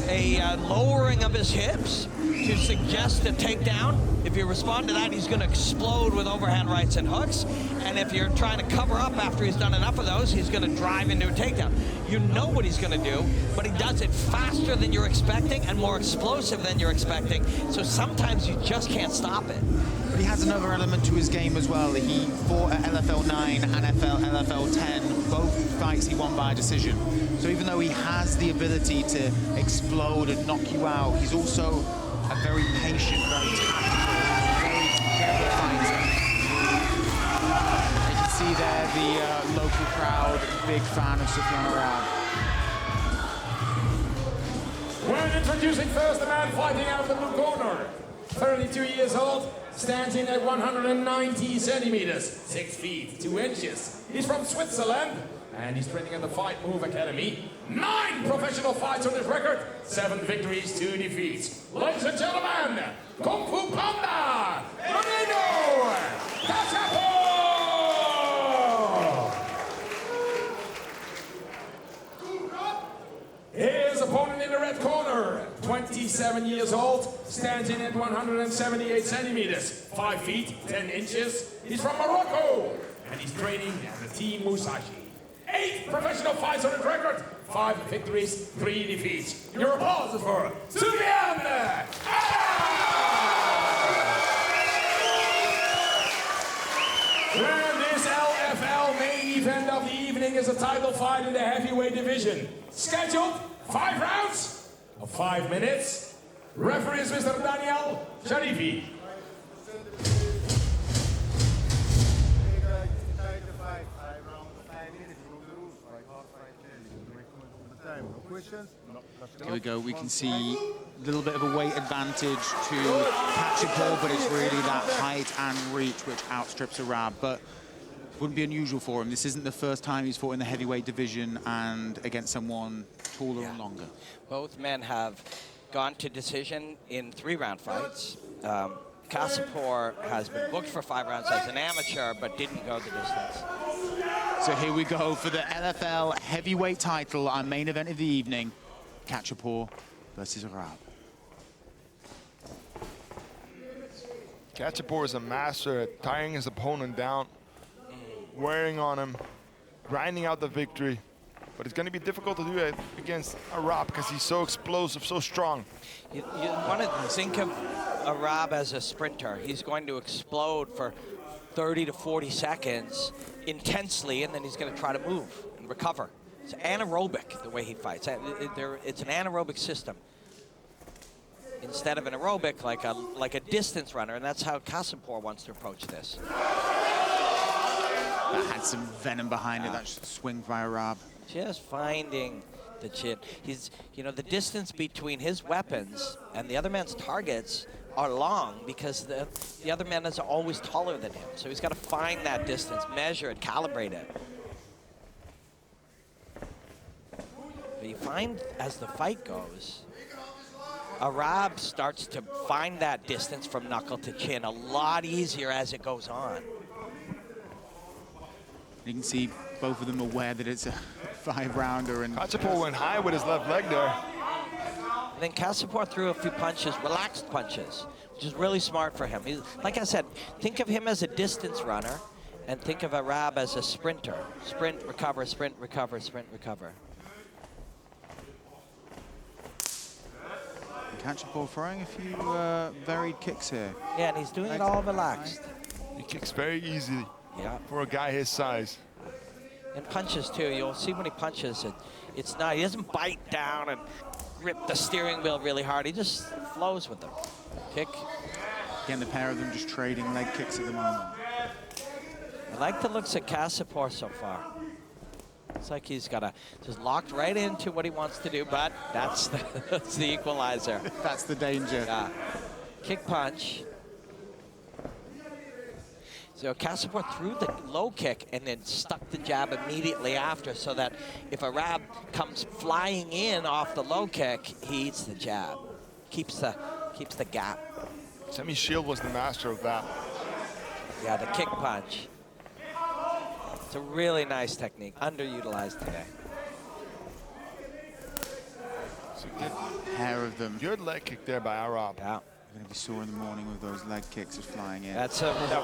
a lowering of his hips to suggest a takedown. If you respond to that, he's going to explode with overhand rights and hooks. And if you're trying to cover up after he's done enough of those, he's going to drive into a takedown. You know what he's going to do, but he does it faster than you're expecting and more explosive than you're expecting. So sometimes you just can't stop it. But he has another element to his game as well. He fought at LFL 9, LFL 10. Both fights he won by decision. So even though he has the ability to explode and knock you out, he's also a very patient, very tactical, very careful fighter. You can see there the local crowd, big fan of Soufyan Aarab. When introducing first the man fighting out of the blue corner, 32 years old, standing at 190 centimeters, 6 feet 2 inches. He's from Switzerland, and he's training at the Fight Move Academy. 9 professional fights on his record, 7 victories, 2 defeats. Ladies and gentlemen, Kung Fu Panda, Moreno Kacapor! His opponent in the red corner, 27 years old, standing at 178 centimeters, 5 feet 10 inches. He's from Morocco, and he's training at the Team Musashi. 8 professional fights on his record, 5 victories, 3 defeats. Your applause is for Soufyan Aarab! And this LFL main event of the evening is a title fight in the heavyweight division. Scheduled 5 rounds of 5 minutes. Referee is Mr. Daniel Sharifi. Here we go, we can see a little bit of a weight advantage to Kacapor, but it's really that height and reach which outstrips Aarab. But wouldn't be unusual for him. This isn't the first time he's fought in the heavyweight division and against someone taller and longer. Both men have gone to decision in 3-round fights. Kacapor has been booked for 5 rounds as an amateur, but didn't go the distance. So here we go for the LFL heavyweight title, our main event of the evening. Kacapor versus Aarab. Kacapor is a master at tiring his opponent down, wearing on him, grinding out the victory. But it's going to be difficult to do it against Aarab because he's so explosive, so strong. You want to think of Aarab as a sprinter. He's going to explode for 30 to 40 seconds intensely, and then he's going to try to move and recover. It's anaerobic, the way he fights. It's an anaerobic system instead of an aerobic, like a distance runner, and that's how Kacapor wants to approach this. That had some venom behind it, that swing by Aarab. Just finding the chin. He's, you know, the distance between his weapons and the other man's targets are long because the other man is always taller than him. So he's got to find that distance, measure it, calibrate it. But you find as the fight goes, Aarab starts to find that distance from knuckle to chin a lot easier as it goes on. You can see both of them aware that it's a 5-rounder. And Kacapor went high with his left leg there. And then Kacapor threw a few punches, relaxed punches, which is really smart for him. Like I said, think of him as a distance runner, and think of Aarab as a sprinter. Sprint, recover, sprint, recover, sprint, recover. Kacapor throwing a few varied kicks here. Yeah, and he's doing it all relaxed. He kicks very easily. Yeah. For a guy his size. And punches too. You'll see when he punches, it's not, he doesn't bite down and grip the steering wheel really hard. He just flows with them. Kick. Again, the pair of them just trading leg kicks at the moment. I like the looks at Kacapor so far. It's like he's got just locked right into what he wants to do, but that's the equalizer. That's the danger. Yeah. Kick punch. So Kacapor threw the low kick and then stuck the jab immediately after, so that if Aarab comes flying in off the low kick, he eats the jab, keeps the gap. Sammy Shield was the master of that. Yeah, the kick punch. It's a really nice technique, underutilized today. Pair of them. Good leg kick there by Aarab. Yeah. You're going to be sore in the morning with those leg kicks just flying in. That's the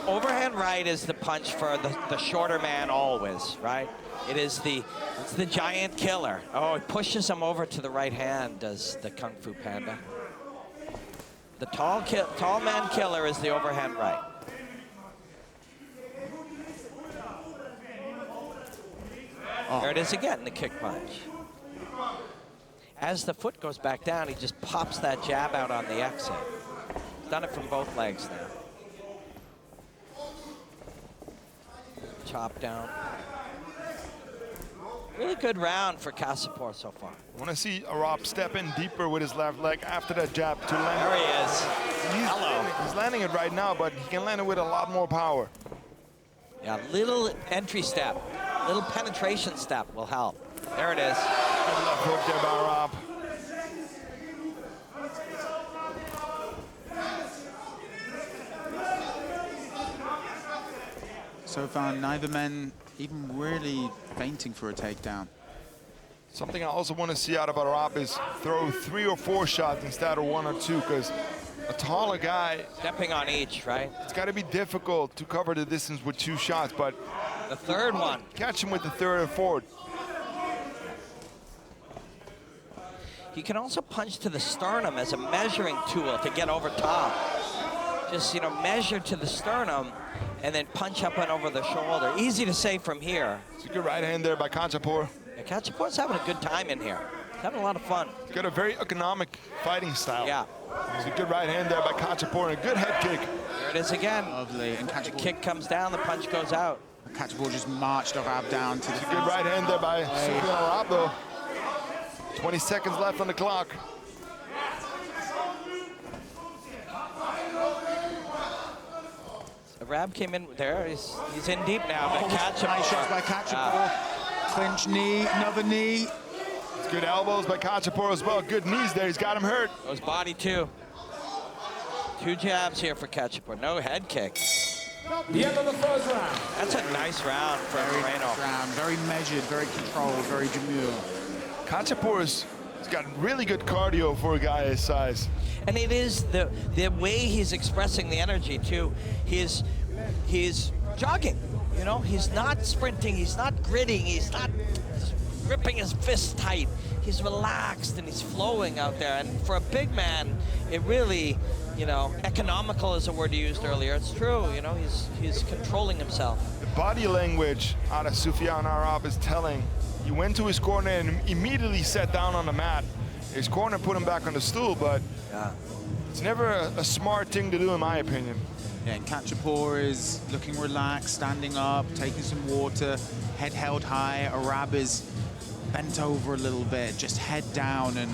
overhand right is the punch for the shorter man always, right? It's the giant killer. Oh, it pushes him over to the right hand, does the Kung Fu Panda. The tall man killer is the overhand right. Oh. There it is again, the kick punch. As the foot goes back down, he just pops that jab out on the exit. He's done it from both legs now. Chop down. Really good round for Kacapor so far. I want to see Aarab step in deeper with his left leg after that jab to land. There he is. He's landing it right now, but he can land it with a lot more power. Yeah, little entry step, little penetration step will help. There it is. Good left hook there by Aarab. So far, neither men even really feinting for a takedown. Something I also want to see out of Aarab is throw 3 or 4 shots instead of 1 or 2, because a taller guy... Stepping on each, right? It's got to be difficult to cover the distance with 2 shots, but... The third one. Catch him with the third or fourth. He can also punch to the sternum as a measuring tool to get over top. Just, measure to the sternum and then punch up and over the shoulder. Easy to say from here. It's a good right hand there by Kacapor. Yeah, Kacapor's having a good time in here. He's having a lot of fun. He's got a very economic fighting style. Yeah. It's a good right hand there by Kacapor and a good head kick. There it is again. Lovely. And The kick comes down, the punch goes out. Kacapor just marched Aarab down to the It's a good right hand there by Soufyan Aarab, though. 20 seconds left on the clock. Aarab came in there. He's in deep now. But Kacapor. Nice shots by Kacapor. Clinch knee, another knee. It's good elbows by Kacapor as well. Good knees there. He's got him hurt. Goes body too. 2 jabs here for Kacapor. No head kick. The end of the first round. That's a nice round for Moreno. Very measured, very controlled, very demure. Kacapor's got really good cardio for a guy his size. And it is the way he's expressing the energy too. He's jogging, He's not sprinting, he's not gritting, he's not gripping his fist tight. He's relaxed and he's flowing out there. And for a big man, it really, economical is a word you used earlier. It's true, he's controlling himself. The body language out of Soufyan Aarab is telling. He went to his corner and immediately sat down on the mat. His corner put him back on the stool, but it's never a smart thing to do, in my opinion. Yeah, and Kacapor is looking relaxed, standing up, taking some water, head held high. Aarab is bent over a little bit, just head down, and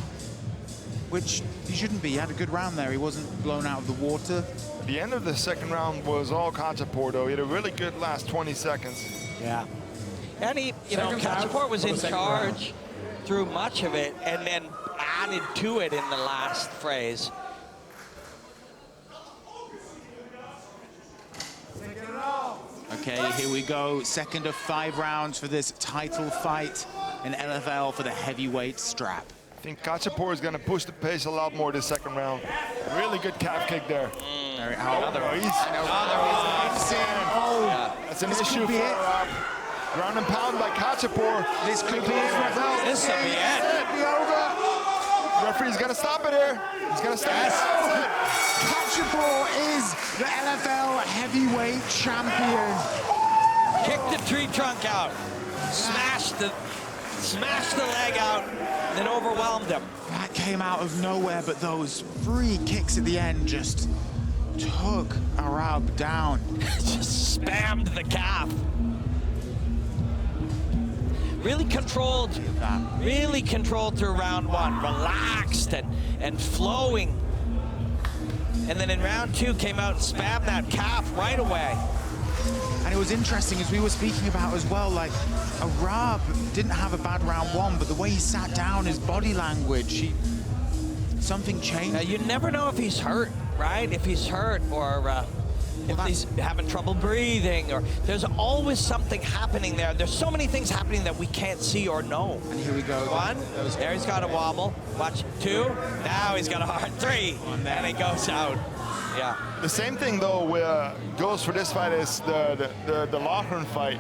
which he shouldn't be. He had a good round there. He wasn't blown out of the water. The end of the second round was all Kacapor, though. He had a really good last 20 seconds. Yeah. And he, Kacapor was in charge through much of it and then added to it in the last phrase. Okay, here we go. Second of 5 rounds for this title fight in LFL for the heavyweight strap. I think Kacapor is going to push the pace a lot more this second round. Really good calf kick there. That's an issue for Aarab. Ground and pound by Kacapor. This could be it. This could be it. Be over. The referee's going to stop it here. He's going to stop it. Kacapor is the LFL heavyweight champion. Kicked the tree trunk out. Smashed the leg out, then overwhelmed him. That came out of nowhere, but those 3 kicks at the end just took Aarab down. Just spammed the calf. Really controlled through round 1. Relaxed and flowing. And then in round 2 came out and spammed that calf right away. And it was interesting, as we were speaking about as well, like Aarab didn't have a bad round 1, but the way he sat down, his body language, something changed. You never know if he's hurt, right? If he's hurt or if he's having trouble breathing, or there's always something happening there. There's so many things happening that we can't see or know. And here we go. One, there he's got a wobble. Watch, two, now he's got a hard three, and he goes out. Yeah. The same thing though goes for this fight as the Loughran fight.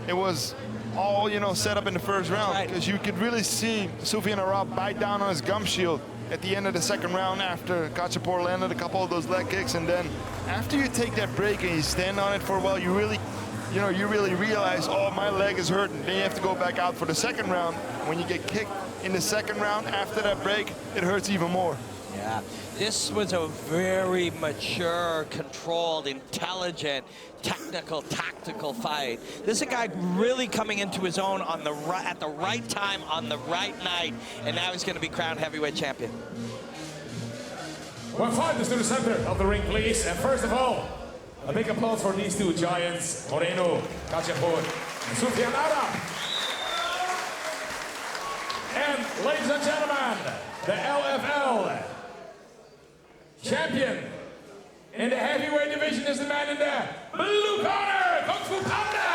It was all, you know, set up in the first round, because you could really see Soufyan Aarab bite down on his gum shield at the end of the second round after Kacapor landed a couple of those leg kicks, and then after you take that break and you stand on it for a while, you really realize, oh, my leg is hurting. Then you have to go back out for the second round. When you get kicked in the second round after that break, it hurts even more. Yeah, this was a very mature, controlled, intelligent, technical, tactical fight. This is a guy really coming into his own on the at the right time, on the right night, and now he's going to be crowned heavyweight champion. Well, fighters to the center of the ring, please. And first of all, a big applause for these two giants, Moreno Kacapor and Soufyan Aarab. And ladies and gentlemen, the LFL champion in the heavyweight division is the man in the blue corner, Kung Fu Panda!